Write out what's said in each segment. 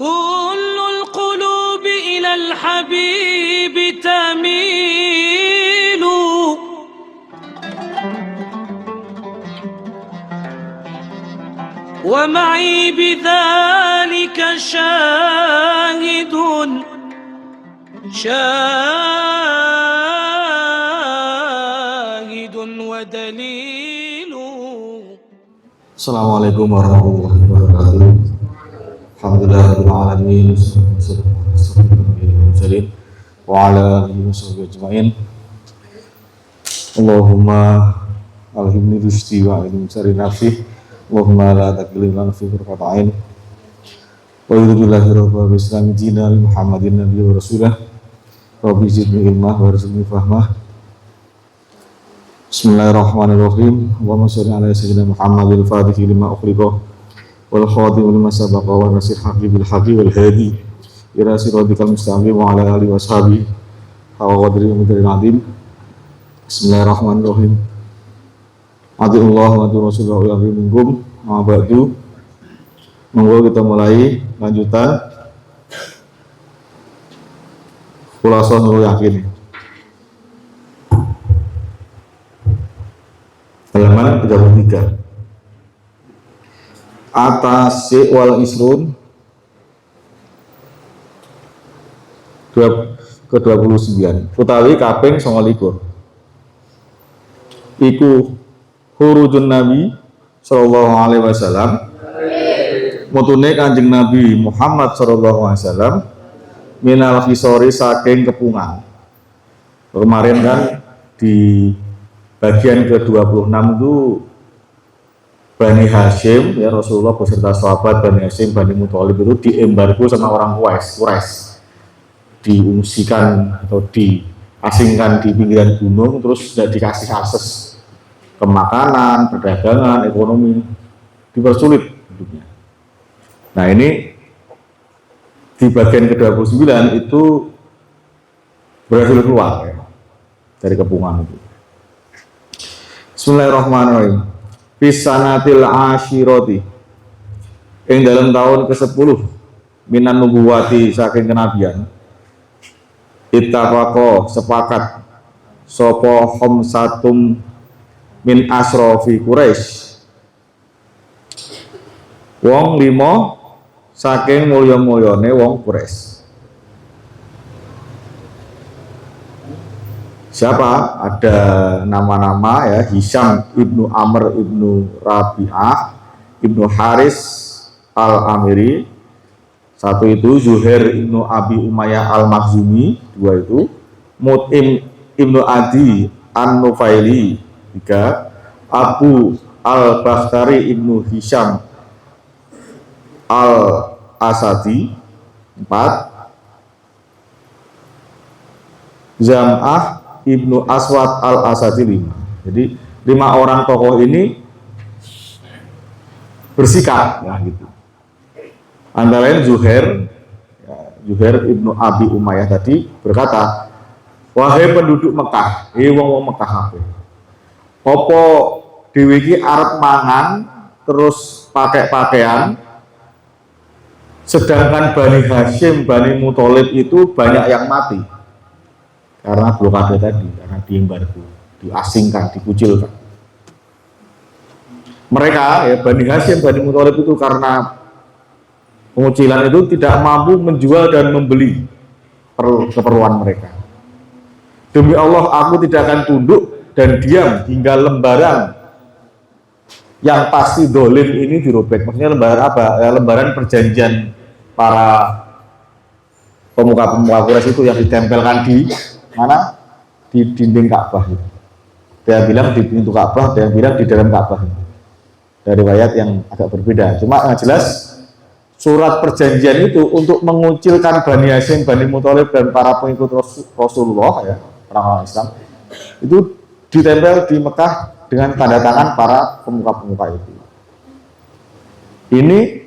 كل القلوب إلى الحبيب تميل ومعي بذلك شاهد ودليل. Assalamualaikum warahmatullahi wabarakatuh. Alhamdulillahirabbil alamin. Wa ala alihi washabbihi ajmain. Allahumma alhimni rusydi wa ilmi syarri nafsi. Allahumma la taqilni fi qurrati ain. Wa billahi rabbil islami dina li Muhammadin nabiyyi wa rasulah. Rabbi zidni ilma wa rzuqni fahmah. Bismillahirrahmanirrahim. Allahumma shalli ala sayyidina Muhammadil fatihi lima ukhriqa wal khatimi lima sabaqa wa nasir haqqi bil haqqi wal hadi ila siratikal mustaqim wa ala alihi washabihi wa qadri mudrin adim. Bismillahirrahmanirrahim. Atiullah wa ati rasulullah wa minkum ma ba'du. Monggo kita mulai lanjutan Khulasah Nurul Yakin halaman 33. Atas wal isrun ke-29 utawi kaping 29 iku hurujun Nabi sallallahu alaihi wasallam mutune Kanjeng Nabi Muhammad sallallahu alaihi wasallam minal hisori saking kepungan. Kemarin kan di bagian ke-26 itu Bani Hashim, ya, Rasulullah beserta sahabat Bani Hashim, Bani Muthalib itu diembargo sama orang Quraisy, diungsikan atau diasingkan di pinggiran gunung, terus tidak dikasih akses ke makanan, perdagangan, ekonomi, dipersulit hidupnya. Nah ini di bagian ke-29 itu berhasil keluar ya, dari kepungan itu. Bismillahirrahmanirrahim. Fisanatil ashiroti ing dalam tahun ke-10 minan nubuwati saking kenabian ittafaqo sepakat sapa khamsatum min asrofi Quraisy wong 5 saking mulya-mulyane wong Quraisy. Siapa? Ada nama-nama ya, Hisham ibnu Amr ibnu Rabi'ah ibnu Haris al-Amiri, satu itu Zuhair ibnu Abi Umayyah al-Makhzumi, dua itu Mut'im ibnu Adi an-Nufaili, tiga Abu al-Bakhtari ibnu Hisham al-Asadi, empat Zam'ah Ibnu Aswad al-Asadi, 5. Jadi 5 orang tokoh ini bersikap ya gitu. Antara lain Zuhair, ya, Zuhair Ibnu Abi Umayyah tadi berkata, wahai penduduk Mekah, wong Mekah kabeh. Apa dhewe iki arep mangan terus pakai pakaian, sedangkan Bani Hashim, Bani Muthalib itu banyak yang mati karena blokade tadi, karena diembargo, diasingkan, dikucilkan. Mereka ya, Bani Hashim, Bani Muthalib itu karena pengucilan itu tidak mampu menjual dan membeli keperluan mereka. Demi Allah, aku tidak akan tunduk dan diam hingga lembaran yang pasti dolim ini dirobek. Maksudnya lembaran apa? Ya, lembaran perjanjian para pemuka-pemuka Quraisy itu yang ditempelkan di mana? Di dinding Ka'bah itu. Dia bilang di pintu Ka'bah, dia bilang di dalam Ka'bah. Dari riwayat yang agak berbeda. Cuma yang jelas surat perjanjian itu untuk mengucilkan Bani Hashim, Bani Muthalib dan para pengikut Rasulullah ya, orang-orang Islam itu ditempel di Mekah dengan tanda tangan para pemuka-pemuka itu. Ini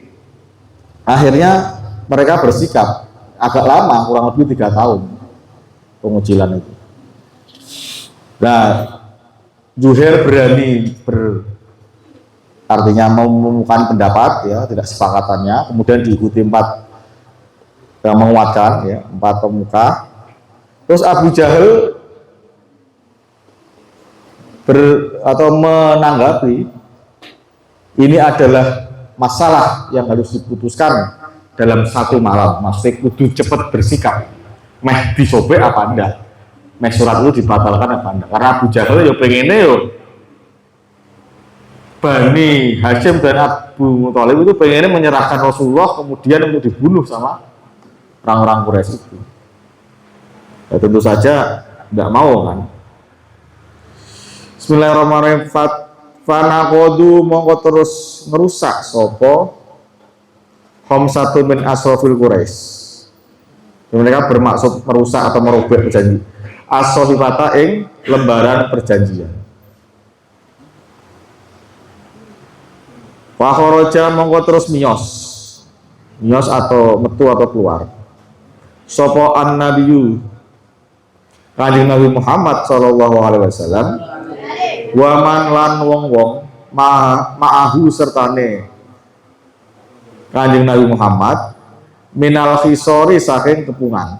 akhirnya mereka bersikap agak lama, kurang lebih 3 tahun pengucilan itu. Nah, Zuhair berani artinya menemukan pendapat ya, tidak sepakatannya, kemudian diikuti 4 yang menguatkan ya, 4 pemuka. Terus Abu Jahal menanggapi ini adalah masalah yang harus diputuskan dalam 1 malam, maksudnya kudu cepat bersikap, meh disobek apa enggak, meh surat itu dibatalkan apa enggak, karena Abu Jahal ya pengennya yo Bani Hashim dan Abu Thalib itu pengennya menyerahkan Rasulullah kemudian untuk dibunuh sama orang-orang Quraisy itu. Ya, tentu saja tidak mau kan. Bismillahirrahmanirrahim. Fanakodu mongko terus merusak sopo khamsatu min asrafil Quraisy. Mereka bermaksud merusak atau merubah perjanjian. As-sohifata ing lembaran perjanjian. Fakhoroja mongko terus miyos atau metu atau keluar. Sopo an-nabiyyu Kanjeng Nabi Muhammad sallallahu alaihi wasallam waman lan wong-wong ma'ahu sertane Kanjeng Nabi Muhammad minal khisori saking kepungan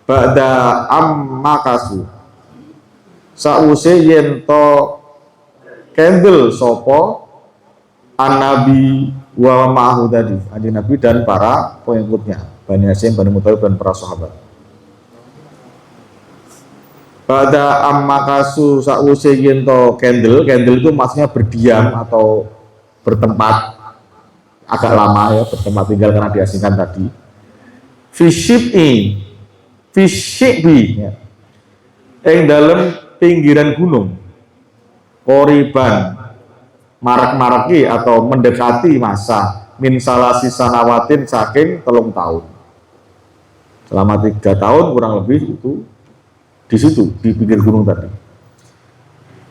ba'da ammakasu sause yen to kendel sopo an-nabi wa ma'ahu tadi Kanjeng Nabi dan para pengikutnya Bani Hashim, Bani Muthalib dan para sahabat. Pada ammakasu sause yen to kendel itu maksudnya berdiam atau bertempat agak lama ya, bertempat tinggal karena diasingkan tadi. Fishibi ya. Yang dalam pinggiran gunung Koriban marak-maraki atau mendekati masa min salasi sanawatin saking 3 tahun. Selama 3 tahun kurang lebih itu di situ di pinggir gunung tadi.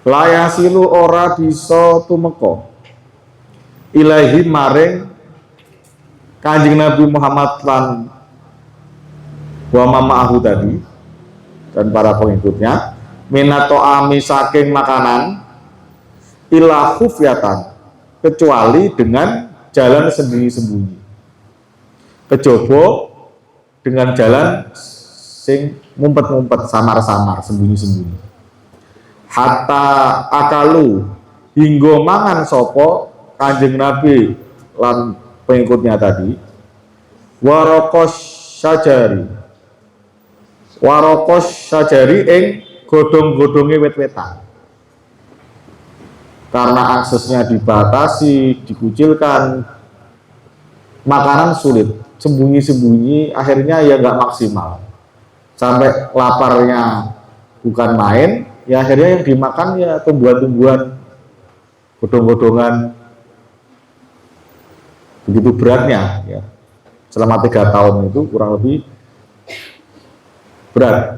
Layasilu ora bisa tumeka ilahi maring Kanjeng Nabi Muhammad lan wa ma'ahu tadi dan para pengikutnya minato ami saking makanan ila khufyatan kecuali dengan jalan sembunyi-sembunyi, kejaba dengan jalan sing ngumpet-ngumpet, samar-samar, sembunyi-sembunyi. Hatta akalu hingga mangan sopo Kanjeng Nabi lan pengikutnya tadi warokos syajari ing godhong-godhonge wit-witan. Karena aksesnya dibatasi, dikucilkan, makanan sulit, sembunyi-sembunyi, akhirnya ya nggak maksimal. Sampai laparnya bukan main, ya akhirnya yang dimakan ya tumbuhan-tumbuhan, godhong-godhongan, begitu beratnya ya. Selama 3 tahun itu kurang lebih berat.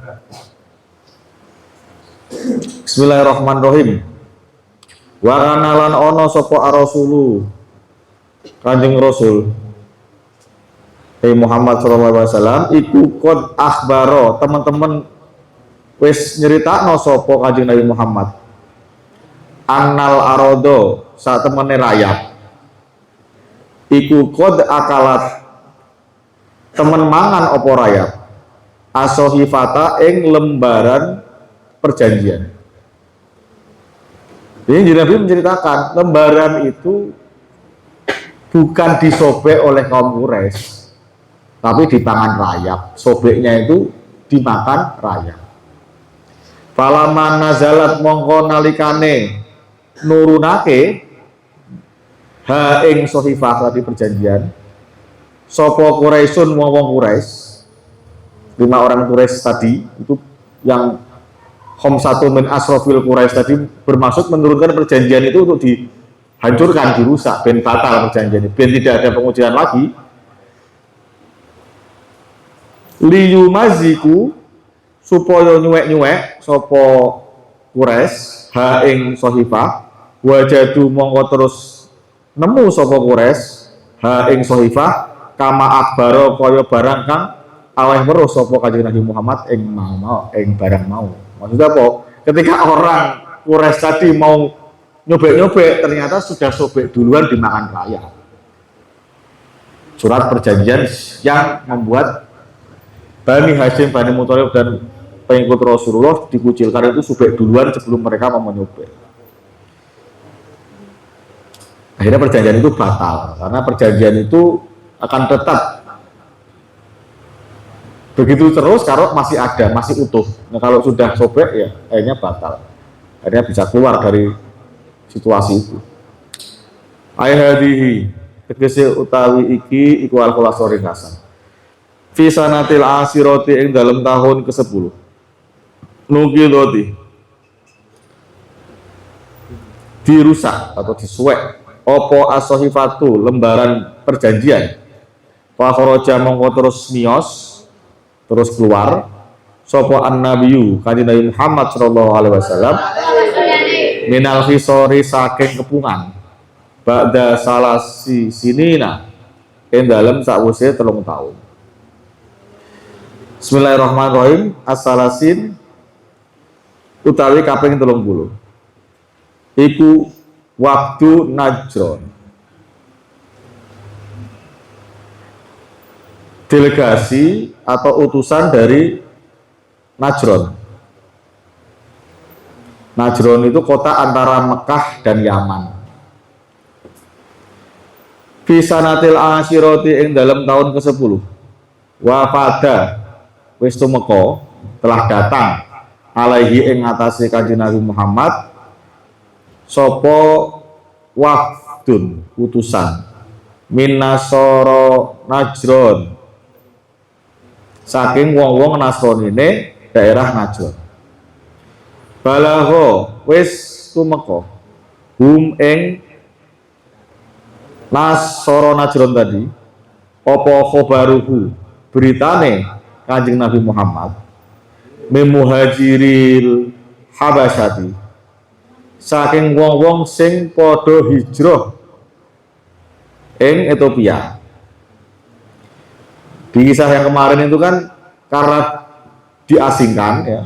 Bismillahirrahmanirrahim. Wa kana lan ana sapa ar-rasulu Kanjeng Rasul Muhammad sallallahu alaihi wasallam iku qad akhbaro, teman-teman wis nyeritakno sapa Kanjeng Nabi Muhammad annal arodo saat temene rakyat iku qad akalat temen mangan apa rakyat asohifata ing lembaran perjanjian. Jadi Nabi menceritakan lembaran itu bukan disobek oleh kaum Quraisy, tapi dipangan rakyat. Sobeknya itu dimakan rakyat. Falaman nazalat mongko nalikane nurunake ha ing sohifah tadi perjanjian. Sopo Quraisyun wong Quraisy, 5 orang Quraisy tadi itu yang khamsatu min asrafil Quraisy tadi bermaksud menurunkan perjanjian itu untuk dihancurkan, dirusak, ben batal perjanjian, ben tidak ada pengujian lagi. Liyumaziku supaya nyuwek-nyuwek sapa Quraisy ha ing sohifah wajadu mongko terus nemu sapa Quraisy ha ing sohifah kama akbaro kaya barang kang aweh weruh sapa Kanjeng Nabi Muhammad ing mau ing barang mau. Maksudnya apa? Ketika orang Quraisy tadi mau nyobek-nyobek, ternyata sudah sobek duluan dimakan rakyat. Surat perjanjian yang membuat Bani Hashim, Bani Muthalib dan pengikut Rasulullah dikucilkan itu subek duluan sebelum mereka mau menyubek. Akhirnya perjanjian itu batal karena perjanjian itu akan tetap begitu terus kalau masih ada, masih utuh. Nah, kalau sudah sobek ya akhirnya batal. Akhirnya bisa keluar dari situasi itu. Ayhadihi tegese utawi iki iku al-khulasatul hasan. Fi sanatil asirati ing dalam tahun ke-10. Nukidoti dirusak atau disuwek opo as-sahifatu lembaran perjanjian. Fa kharaja mongko terus miyos terus keluar sapa an-nabiyyu kanjeng Nabi Muhammad sallallahu alaihi wasallam minal khisori saking kepungan ba'da salasi sinina ing dalem sakwise 3 tahun. Bismillahirrahmanirrahim. As-salasin utawi kaping 30 iku waktu Najron, delegasi atau utusan dari Najron. Najron itu kota antara Mekah dan Yaman. Fisanatil asyiroti ing dalam tahun ke-10 wafada wis tumeka telah datang alaihi ing atase Kanjeng Nabi Muhammad sapa wafdun utusan min nasara Najron saking wong-wong Nasranine daerah Najron. Balagho wis tumeka hum ing Nasara Najron tadi apa khobaruhu beritane Kanjeng Nabi Muhammad memuhajiril Habasyati saking wong-wong sing padha hijrah ing Ethiopia. Di kisah yang kemarin itu kan karena diasingkan ya,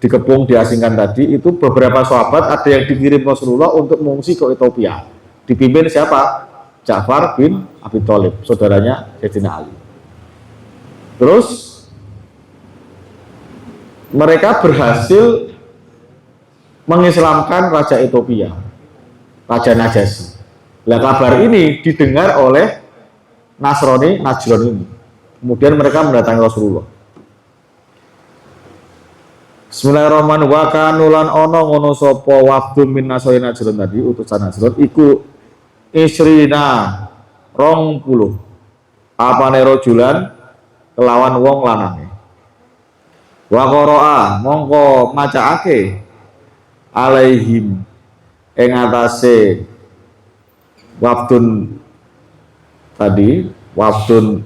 dikepung diasingkan tadi itu beberapa sahabat ada yang dikirim Rasulullah untuk mengungsi ke Ethiopia. Dipimpin siapa? Ja'far bin Abi Thalib, saudaranya Sayyidina Ali. Terus mereka berhasil mengislamkan Raja Ethiopia, Raja Najasyi. Nah, kabar ini didengar oleh Nasrani Najron ini. Kemudian mereka mendatangi Rasulullah. Bismillahirrahmanirrahim. Wa kanulan ono ngono sapa wafdu min nasrani Najron tadi, utusan Najron iku isrina 20 apane rojulan kelawan wong lanange. Wa qara'a mongko macaake alaihim ing atase wafdun tadi, wafdun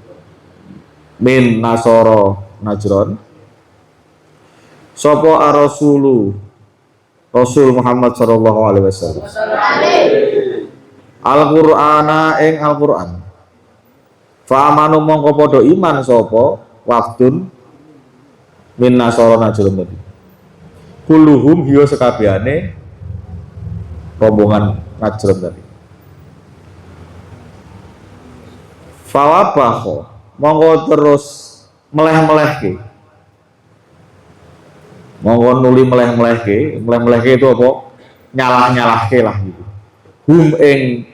min nasara Najron sapa ar-rasulu Rasul Muhammad sallallahu alaihi wasallam Al-Qur'ana ing Al-Qur'an. Fa amanu mongko padha iman sapa wafdun min nasara Najron tadi. Kulluhum hiya sekabehane rombongan Najron tadi. Fawabaho mongko terus meleh-melehke. Mongko nuli meleh-melehke itu apa? Nyalah-nyalahke lah gitu. Hum ing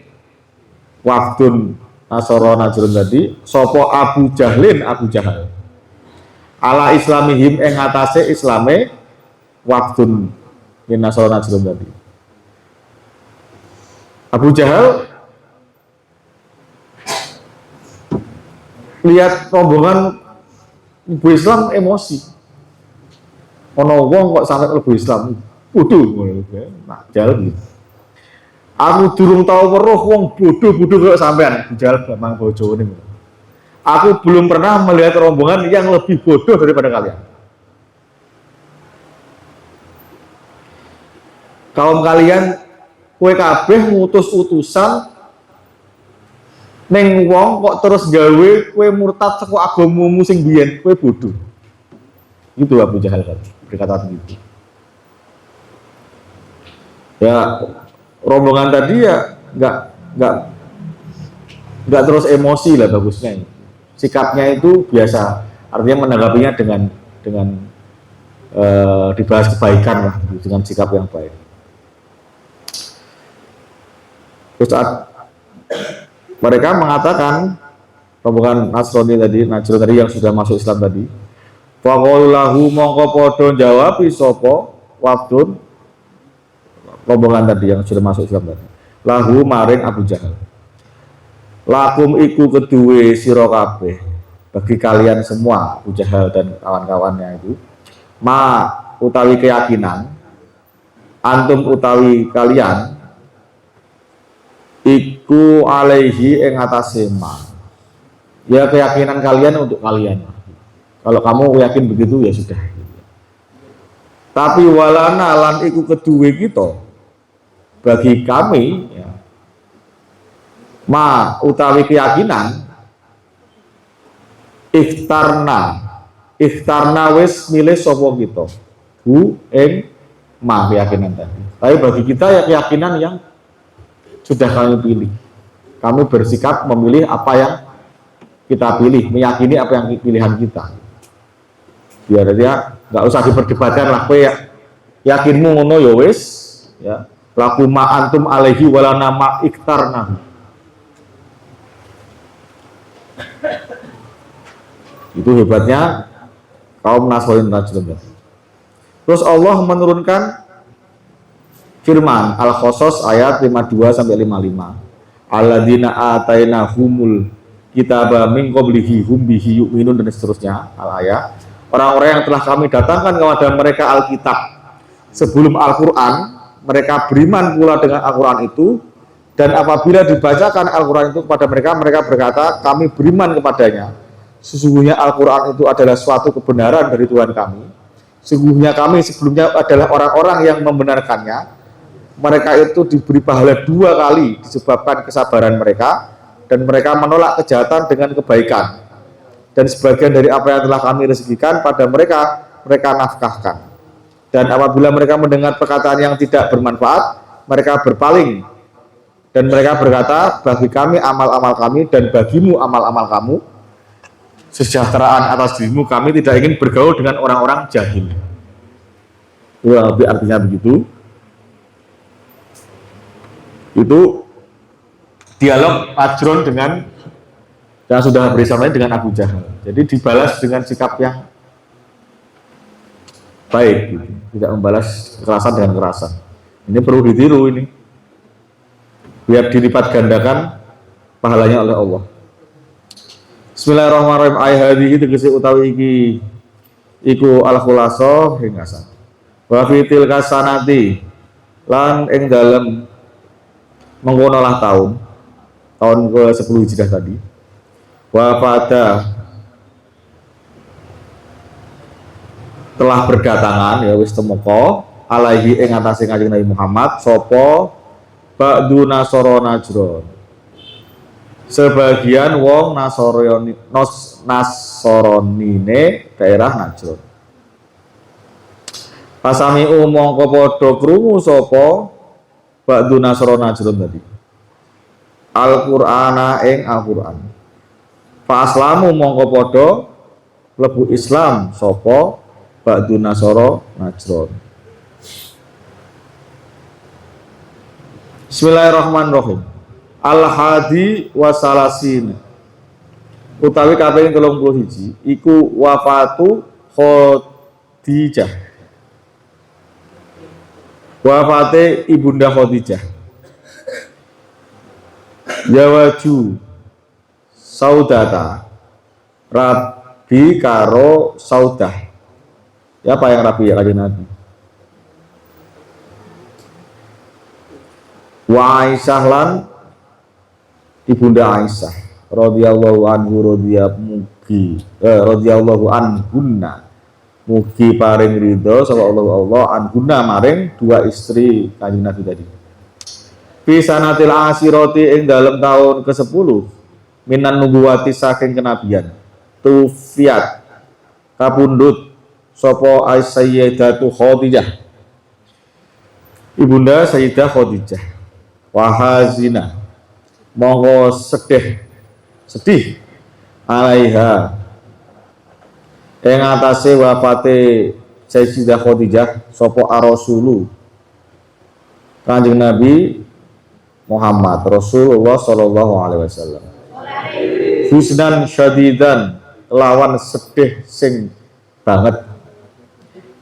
wafdun nasara Najron tadi sapa Abu Jahal ala islamihim ing atase islame wafdun min nasara Najron tadi. Abu Jahal lihat rombongan ibu Islam emosi. Ono wong kok sampai ibu Islam, bodoh ngono nah, jalan gitu. Aku durung tahu weruh wong bodoh-bodoh kok sampean Jal Bambang Bojo ini. Aku belum pernah melihat rombongan yang lebih bodoh daripada kalian. Kaum kalian kowe kabeh ngutus utusan ning wong kok terus gawe kowe murtad saka agamamu sing biyen, kowe bodoh. Itu Abu Jahal berkata begitu. Ya rombongan tadi ya nggak terus emosi lah bagusnya. Sikapnya itu biasa. Artinya menanggapinya dengan dibahas kebaikan lah, dengan sikap yang baik. Terus mereka mengatakan rombongan Nasrani tadi, Najran tadi yang sudah masuk Islam tadi, faqalahu mongko padha jawab sapa wafdun rombongan tadi yang sudah masuk Islam tadi, lahu maring Abu Jahal, lakum iku kedue sira kabeh, bagi kalian semua, Abu Jahal dan kawan-kawannya itu, ma utawi keyakinan, antum utawi kalian, iku alaihi ing atase ma, ya keyakinan kalian untuk kalian. Kalau kamu yakin begitu ya sudah. Tapi walana lan iku kedue kita, bagi kami ya, ma utawi keyakinan, ikhtarna wis milih sapa kita, hu ing ma keyakinan tadi. Tapi bagi kita ya keyakinan yang sudah kami pilih. Kami bersikap memilih apa yang kita pilih, meyakini apa yang pilihan kita. Biar dia nggak usah diperdebatkan lah, ya yakinmu ngono ya wis, ya. Laku ma antum alaihi walana ma ikhtarna. Itu hebatnya kaum Nasrani Najran. Terus Allah menurunkan firman Al-Qasas ayat 52 sampai 55. Alladzina atainahumul kitaba min qablihi hum bihi yu'minun, dan seterusnya al-ayat. Orang-orang yang telah kami datangkan kepada mereka Alkitab sebelum Al-Qur'an, mereka beriman pula dengan Al-Qur'an itu, dan apabila dibacakan Al-Qur'an itu kepada mereka, mereka berkata, kami beriman kepadanya. Sesungguhnya Al-Qur'an itu adalah suatu kebenaran dari Tuhan kami. Sesungguhnya kami sebelumnya adalah orang-orang yang membenarkannya. Mereka itu diberi pahala 2 kali disebabkan kesabaran mereka, dan mereka menolak kejahatan dengan kebaikan. Dan sebagian dari apa yang telah kami rezekikan pada mereka, mereka nafkahkan. Dan apabila mereka mendengar perkataan yang tidak bermanfaat, mereka berpaling. Dan mereka berkata, bagi kami amal-amal kami dan bagimu amal-amal kamu, kesejahteraan atas dirimu, kami tidak ingin bergaul dengan orang-orang jahil. Itu artinya begitu. Itu dialog Najran dengan yang sudah bersama dengan Abu Jahal. Jadi dibalas dengan sikap yang baik, gitu. Tidak membalas kekerasan dengan kekerasan. Ini perlu ditiru ini, biar dilipat gandakan pahalanya oleh Allah. Bismillahirrahmanirrahim. Ayat hadhihi tegese utawi iki iku al-khulaso ringkasan. Wa fitil kasanati lan ing dalem mengkonolah tahun ke-10 Hijriah tadi. Wa pada telah berdatangan ya wis temeka alaihi ing atase Kanjeng Nabi Muhammad sapa ba'du nasara Najran, sebagian wong Nasaranine daerah Najran. Pasami mongko padha krungu sapa ba'du nasara Najran tadi Al-Qur'ana ing Al-Qur'an. Fa aslamu mongko padha mlebu Islam sapa ba'du nasara Najran. Bismillahirrahmanirrahim. Al-hadi wasalasin utawi kaping 31 iku wafatu Khadijah. Wafate ibunda Khadijah. Yawaju Saudata Rabi karo Saudah. Ya apa yang Rabi ya kanjeng Nabi? Wa Aisyah lan ibunda Aisyah radhiyallahu anhu radhiyallahu anhunna mugi paring ridho sapa Allah anhunna maring 2 istri kanjeng Nabi tadi. Fi sanatil asirati ing dalem tahun ke-10 minan nubuwati saking kenabian tufiat kapundhut sapa Sayyidatu Khadijah ibunda Sayyidah Khadijah wahazina monggo sedih alaiha ing atase wafate Sayyidah Khadijah sapa ar-rasulu Kanjeng Nabi Muhammad Rasulullah sallallahu alaihi wasallam husnan syadidan lawan sedih sing banget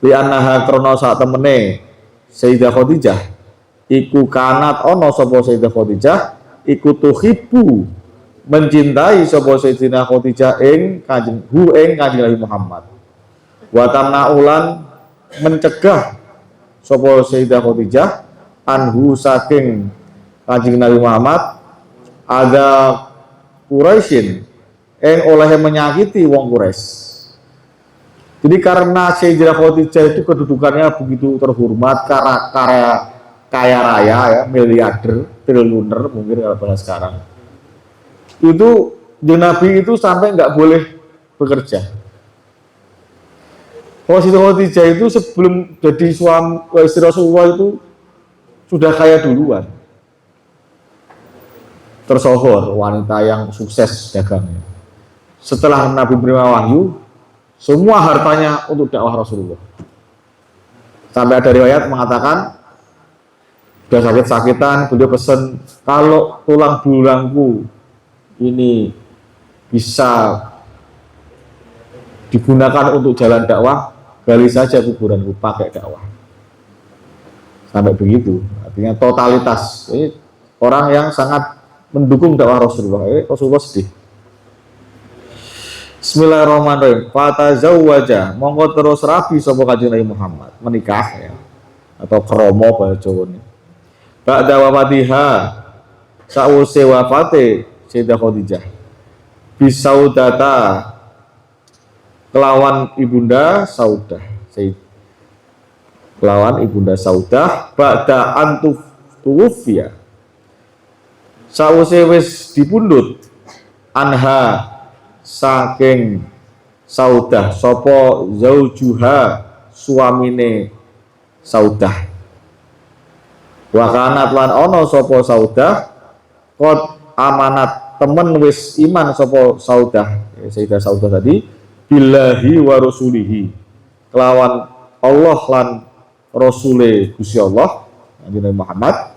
li annaha krana sak temene Sayyidah Khadijah iku kanat ana sapa Sayyidah Khadijah iku tuhibbu mencintai sapa Sayyidah Khadijah ing Kanjeng Nabi Muhammad wa tamnaulan mencegah sapa Sayyidah Khadijah anhu saking Kanjeng Nabi Muhammad ada Quraisyin yang oleh menyakiti wong Quraisy. Jadi karena Sayyidah Khadijah itu kedudukannya begitu terhormat, karena kaya raya ya, miliarder, triliuner mungkin kalau bahasa sekarang. Itu Nabi itu sampai nggak boleh bekerja. Sayyidah Khadijah itu sebelum jadi suami istri Rasulullah itu sudah kaya duluan. Tersohor wanita yang sukses dagangnya. Setelah Nabi menerima wahyu, semua hartanya untuk dakwah Rasulullah. Sampai ada riwayat mengatakan, sudah sakit-sakitan, beliau pesan, kalau tulang belulangku ini bisa digunakan untuk jalan dakwah, gali saja kuburanku pakai dakwah. Sampai begitu, artinya totalitas. Ini orang yang sangat mendukung dakwah Rasulullah. Rasulullah sedih. Bismillahirrahmanirrahim. Fatazawwaja, monggo terus rabi sapa Kanjeng Nabi Muhammad, menikah ya. Atau kromo bahasa Jawa ini. Ba'da wafatiha, sa'use wafate Sayyidah Khadijah. Bisaudata kelawan ibunda Saudah. Kelawan ibunda Saudah ba'da antuf tuwfiya. Sause wis dipundhut anha saking Saudah sapa zaujuha suamine Saudah wa kanat lan ana sapa Saudah qad amanat temen wis iman sapa Saudah Sayyidah Saudah tadi billahi wa rasulihi kelawan Allah lan rasule Gusti Allah Nabi Muhammad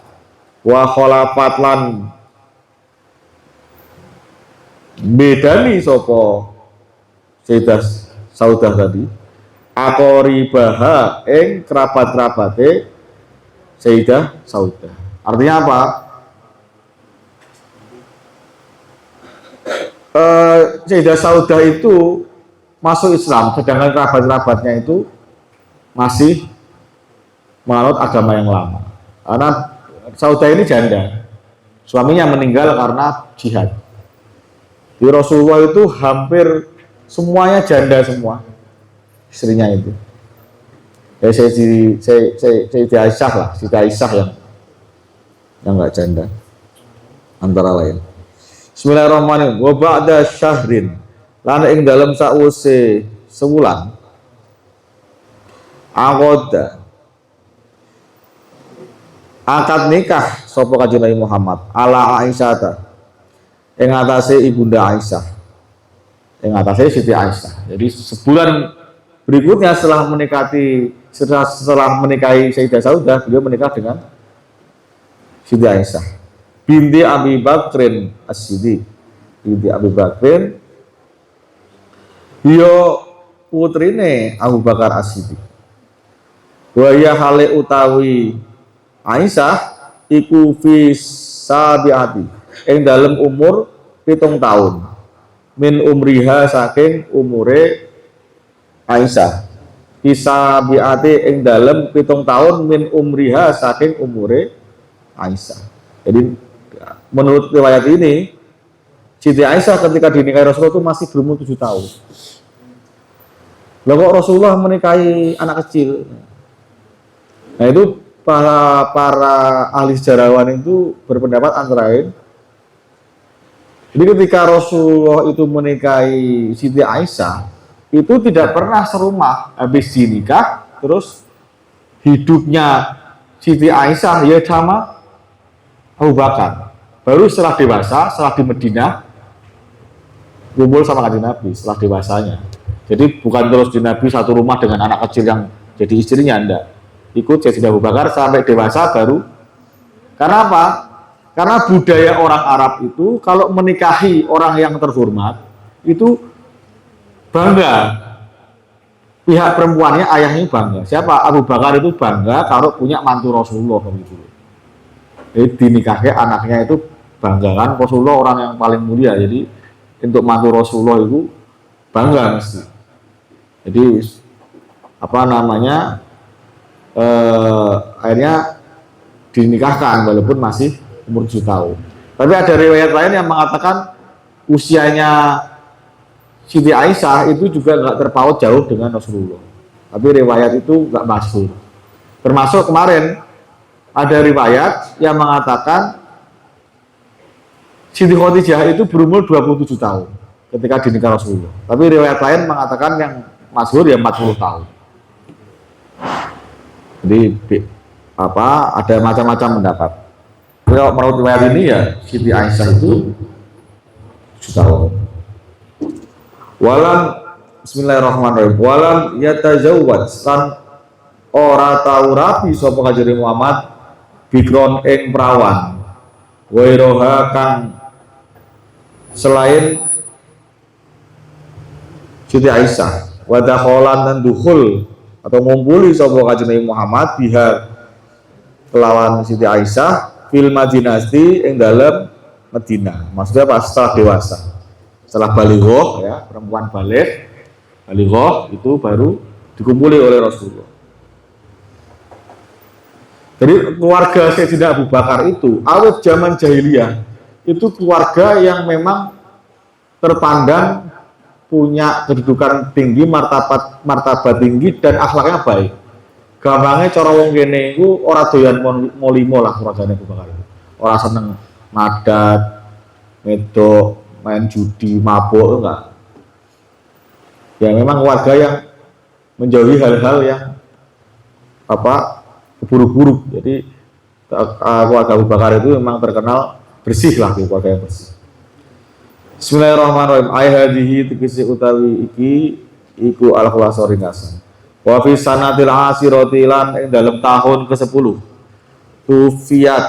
wa khalafat lan bedani sapa Sayyidah Saudah tadi aqribaha ing kerabat-kerabate Sayyidah Saudah. Artinya apa? Sayyidah Saudah itu masuk Islam, sedangkan kerabat-kerabatnya itu masih menganut agama yang lama. Karena Saudah ini janda, suaminya meninggal karena jihad. Di Rasulullah itu hampir semuanya janda semua istrinya itu. Ya Sayyidah Aisyah lah, Sayyidah Aisyah yang nggak janda antara lain. Bismillahirrahmanirrahim. Wa ba'da syahrin lan ing dalem sause sebulan aqada akad nikah sapa Kanjeng Nabi Muhammad ala Aisyah ing atase ibunda Aisyah, ing atase Siti Aisyah. Jadi sebulan berikutnya setelah menikahi Sayyidah Saudah, beliau menikah dengan Siti Aisyah binti Abi Bakrin As-Siddiq. Binti Abi Bakrin yo putrine Abu Bakar As-Siddiq. Wa ya hale utawi Aisyah iku fi sabiati ing dalem umur 7 tahun min umriha saking umure Aisyah bisa biati ing dalem 7 tahun min umriha saking umure Aisyah. Jadi menurut riwayat ini Siti Aisyah ketika dinikahi Rasulullah itu masih berumur 7 tahun. Lah kok Rasulullah menikahi anak kecil? Nah itu para ahli sejarawan itu berpendapat antara lain. Jadi ketika Rasulullah itu menikahi Siti Aisyah, itu tidak pernah serumah. Habis dinikah, terus hidupnya Siti Aisyah ya sama Abu Bakar. Baru setelah dewasa, setelah di Madinah, kumpul sama Kanjeng Nabi setelah dewasanya. Jadi bukan terus di Nabi satu rumah dengan anak kecil yang jadi istrinya, enggak. Ikut Sayyidina Abu Bakar sampai dewasa baru. Karena apa? Karena budaya orang Arab itu kalau menikahi orang yang terhormat itu bangga. Pihak perempuannya, ayahnya bangga. Siapa? Abu Bakar itu bangga kalau punya mantu Rasulullah gitu. Jadi dinikahi anaknya itu bangga kan, Rasulullah orang yang paling mulia. Jadi untuk mantu Rasulullah itu bangga mesti. Jadi apa namanya? Akhirnya dinikahkan walaupun masih umur 7 tahun. Tapi ada riwayat lain yang mengatakan usianya Siti Aisyah itu juga nggak terpaut jauh dengan Rasulullah. Tapi riwayat itu nggak masyhur. Termasuk kemarin ada riwayat yang mengatakan Siti Khadijah itu berumur 27 tahun ketika dinikah Rasulullah. Tapi riwayat lain mengatakan yang masyhur ya 40 tahun. Jadi apa ada macam-macam pendapat. Kalau menurut riwayat ini ya Siti Aisyah itu 7 tahun. Walam Bismillahirrahmanirrahim. Walam yatazawwaj lan ora tau rapi sapa Kanjeng Muhammad bikron ing prawan. Wairoha kang selain Siti Aisyah. Wa dakhalan dan dukhul atau ngumpuli sapa Kanjeng Muhammad biha kelawan Siti Aisyah fil Madinati ing dalem Madinah. Maksudnya pas setelah dewasa. Setelah balighoh ya, perempuan balighoh itu baru dikumpuli oleh Rasulullah. Jadi keluarga Sayyidina Abu Bakar itu awal zaman jahiliyah itu keluarga yang memang terpandang punya kedudukan tinggi, martabat tinggi dan akhlaknya baik. Gampangnya cara wong kene iku ora doyan molimo lah keluargane Abu Bakar itu. Ora seneng madat, medok, main judi, mabuk, enggak. Ya memang warga yang menjauhi hal-hal yang apa buruk-buruk. Jadi keluarga Abu Bakar itu memang terkenal bersih lah, keluarga yang bersih. Bismillahirrahmanirrahim. Ayhadihi tegese utawi iki iku al-khulasa ringkasan. Wa fi sanatil asirati lan ing dalem tahun ke-10 tufiyat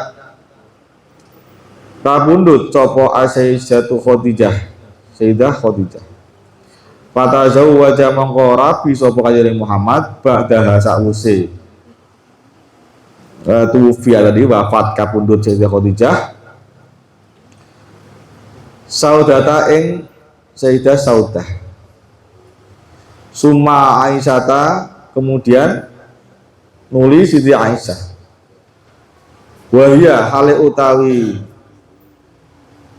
kabundut sapa Sayyidah Khadijah, Sayyidah Khadijah. Fatazawwaja mangko rabi sapa Kanjeng Muhammad ba'daha sa'use tufiyat tadi wafat kabundut Sayyidah Khadijah. Saudata ing Sayyidah Saudah. Summa Aisyata kemudian nulis Siti Aisyah. Wahia hale utawi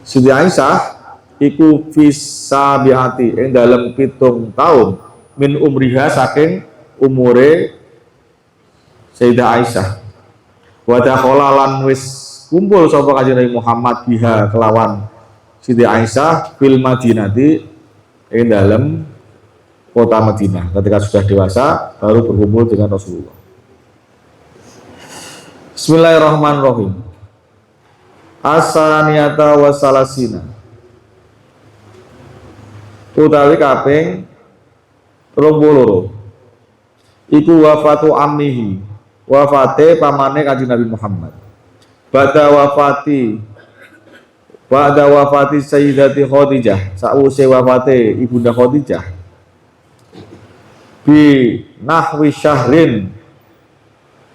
Siti Aisyah iku fisabiati ing dalam 7 tahun min umriha saking umure Sayyidah Aisyah. Wa dakhala lan wis kumpul sapa Kanjeng Muhammad biha kelawan Siti Aisyah fil Madinati ing dalam kota Madinah. Ketika sudah dewasa baru berkumpul dengan Rasulullah. Bismillahirrahmanirrahim. Asaniyata wasalasina utawi kaping 32 iku wafatu ammihi wafate pamane Kanjeng Nabi Muhammad. Ba'da wafati Sayyidati Khadijah, sause wafate Ibunda Khadijah bi nahwi syahrin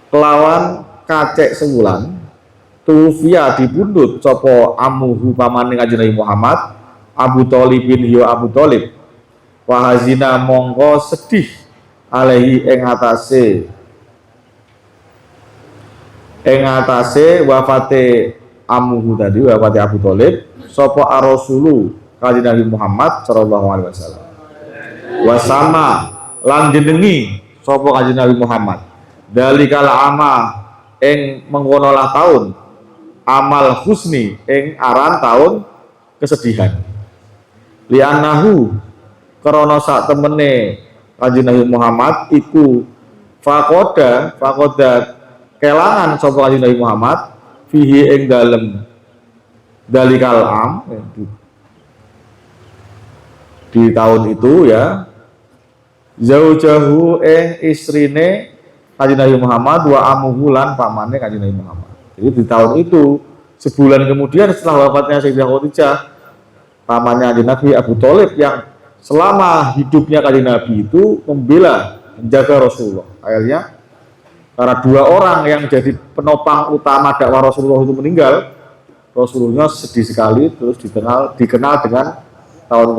kelawan kacek sebulan tufiya dibundut sapa amuhu pamane Kanjeng Nabi Muhammad Abu Thalib bin Abu Thalib wa hazina mongko sedih alaihi ing atase wafate amuhu tadi wafate Abu Thalib sapa ar-rasulu Kanjeng Nabi Muhammad sallallahu alaihi wasallam wasama lan jenengi sapa Kanjeng Nabi Muhammad dalikal ama ing mengkonolah taun amal husni ing aran taun kesedihan li'annahu krana sak temene Kanjeng Nabi Muhammad iku fakoda kelangan sapa Kanjeng Nabi Muhammad fihi ing dalem dalikal am di tahun itu ya zaujahu istrine Kanjeng Nabi Muhammad wa amuhu lan pamane Kanjeng Nabi Muhammad. Jadi di tahun itu sebulan kemudian setelah wafatnya Sayyidah Khadijah, pamannya Kanjeng Nabi Abu Thalib yang selama hidupnya Kanjeng Nabi itu membela, menjaga Rasulullah. Akhirnya karena dua orang yang jadi penopang utama dakwah Rasulullah itu meninggal, Rasulullah sedih sekali, terus dikenal dengan tahun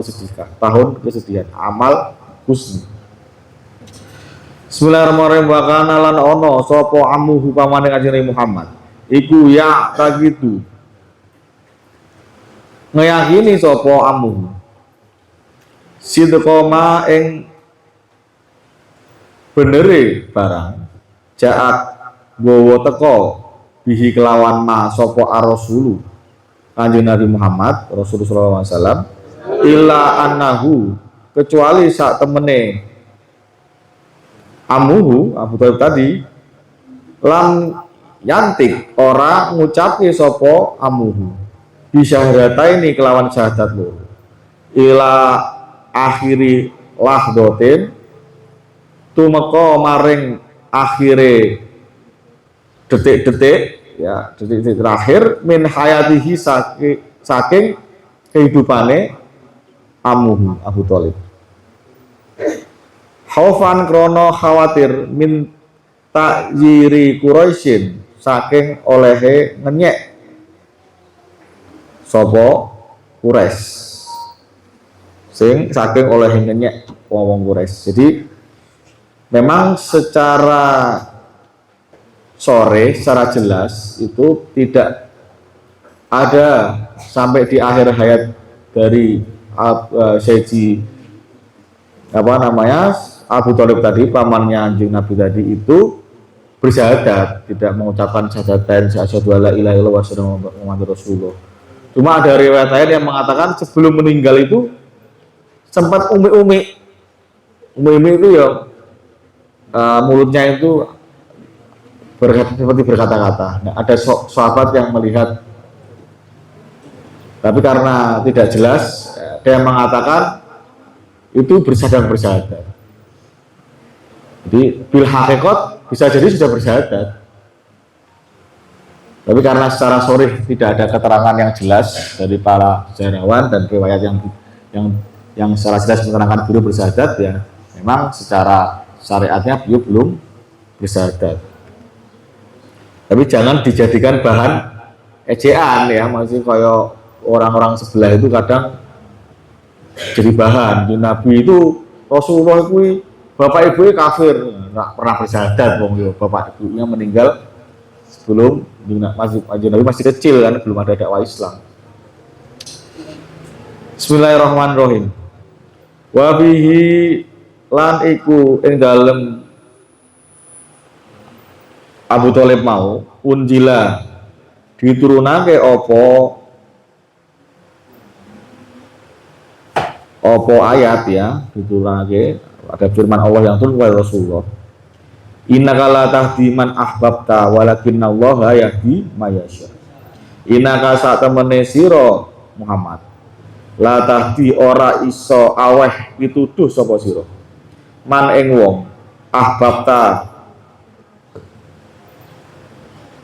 kesedihan, amal husni. Bismillahirrahmanirrahim. Wa kana lan ono sapa amuhu pamane Kanjeng Nabi Muhammad iku ya tagitu ngeyakini sapa amuhu sidqoma ing benere barang jaat gowo teko bihi kelawan ma sapa ar-rasulu Kanjeng Nabi Muhammad Rasulullah SAW illa annahu kecuali sak temene amuhu Abu Thalib tadi lam yantik ora ngucapi sapa amuhu bisyahadataini kelawan syahadat loro ila akhiri lahdotin tumeka maring akhire detik-detik ya detik-detik terakhir min hayatihi saking kehidupane amuhu Abu Thalib khaufan krono khawatir min ta'yiri Quraisyin saking olehe ngenyek sapa Quraisy sing saking olehe ngenyek wong Quraisy. Jadi memang secara sore secara jelas itu tidak ada sampai di akhir hayat dari Sayyidi Abu Thalib tadi, pamannya anjing Nabi tadi itu bersyahadat, tidak mengucapkan syahadatain asyhadu alla ilaha illallah wa asyhadu anna muhammadar rasulullah. Cuma ada riwayat lain yang mengatakan sebelum meninggal itu sempat umi-umi itu ya mulutnya itu seperti berkata-kata. Nah, ada sahabat yang melihat, tapi karena tidak jelas, dia mengatakan itu bersyahadat. Jadi bil hakikat bisa jadi sudah bersyahadat, tapi karena secara sharih tidak ada keterangan yang jelas dari para sejarawan dan riwayat yang secara jelas menerangkan beliau bersyahadat, ya memang secara syariatnya beliau belum bersyahadat. Tapi jangan dijadikan bahan ejaan ya, masih kayak orang-orang sebelah itu kadang jadi bahan. Di Nabi itu Rasulullah itu bapak ibunya kafir, nggak pernah bersyahadat, bapak ibunya meninggal sebelum Nabi masih kecil kan, belum ada dakwah Islam. Bismillahirrahmanirrahim. Wa bihi lan iku ing dalem Abu Thalib mau unjila diturunake opo ayat ya, diturunake ada firman Allah yang turun kepada Rasulullah. Innaka la tahdi man ahbabta walakinallaha yahdi may yasha. Innaka sak temene sira Muhammad la tahdi ora iso aweh pituduh sapa sira man ing wong ahbabta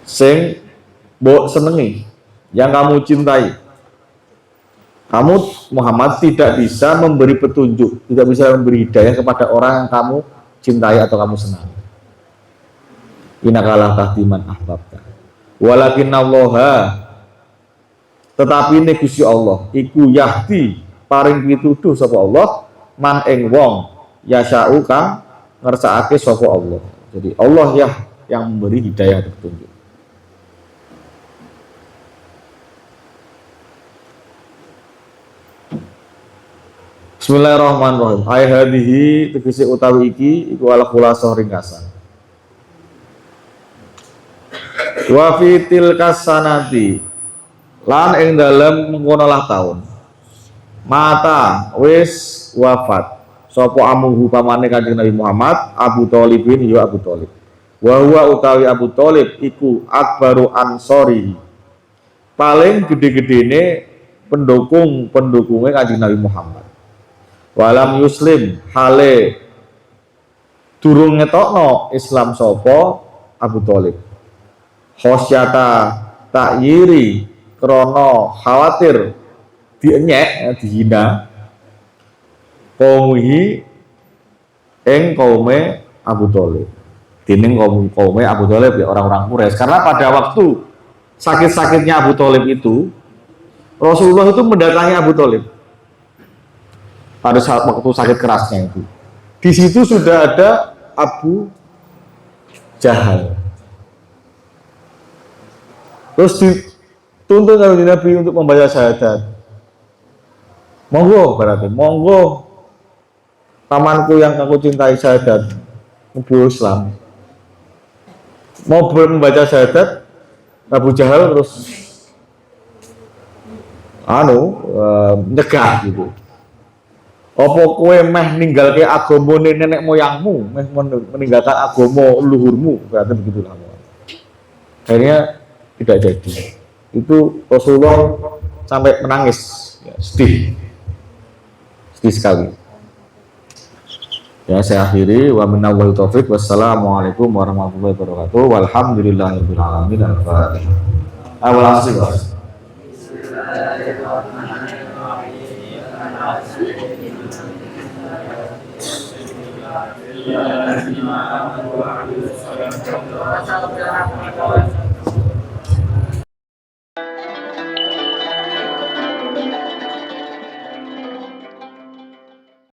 sing mbok senengi, yang kamu cintai. Kamu Muhammad tidak bisa memberi petunjuk, tidak bisa memberi hidayah kepada orang yang kamu cintai atau kamu senangi. Innaka tahdi man ahbabta walakinallaha, tetapi ini Gusti Allah iku yahdi paring pituduh sapa Allah man ing wong yasha'u kang ngersakake sapa Allah. Jadi Allah ya yang memberi hidayah atau petunjuk. Bismillahirrahmanirrahim. Ai hadhihi tegese utawi iki iku ala khulasah ringkasan. Wa fitil kasanati lan ing dalem mengkonolah taun mata wis wafat sapa amuhu pamane Kanjeng Nabi Muhammad Abu Thalibin ya Abu Thalib. Wa huwa utawi Abu Thalib iku akbaru ansori, paling gede-gedene pendukungnya Kanjeng Nabi Muhammad. Walam yuslim hale durung ngetokno Islam sapa Abu Thalib. Khosyata takyiri krana khawatir dienyek dihina kaumihi ing kaume Abu Thalib. Dening kaume Abu Thalib ya orang-orang Quraisy. Karena pada waktu sakit-sakitnya Abu Thalib itu Rasulullah itu mendatangi Abu Thalib pada saat waktu sakit kerasnya itu. Di situ sudah ada Abu Jahal. Terus dituntut oleh Nabi untuk membaca syahadat. Monggo berarti, monggo pamanku yang aku cintai syahadat, Nabi Islam. Mau membaca syahadat, Abu Jahal terus nyegah gitu. Apa kowe meh ninggalke agamane nenek moyangmu, meh meninggalkan agama leluhurmu, berarti begitulah. Akhirnya tidak jadi. Itu Rasulullah sampai menangis, ya, sedih sekali. Ya, saya akhiri wa minna wal taufiq. Wassalamualaikum warahmatullahi wabarakatuh. Walhamdulillahirabbil alamin. Al-Fatihah. Awal asli, Mas. Bismillahirrahmanirrahim.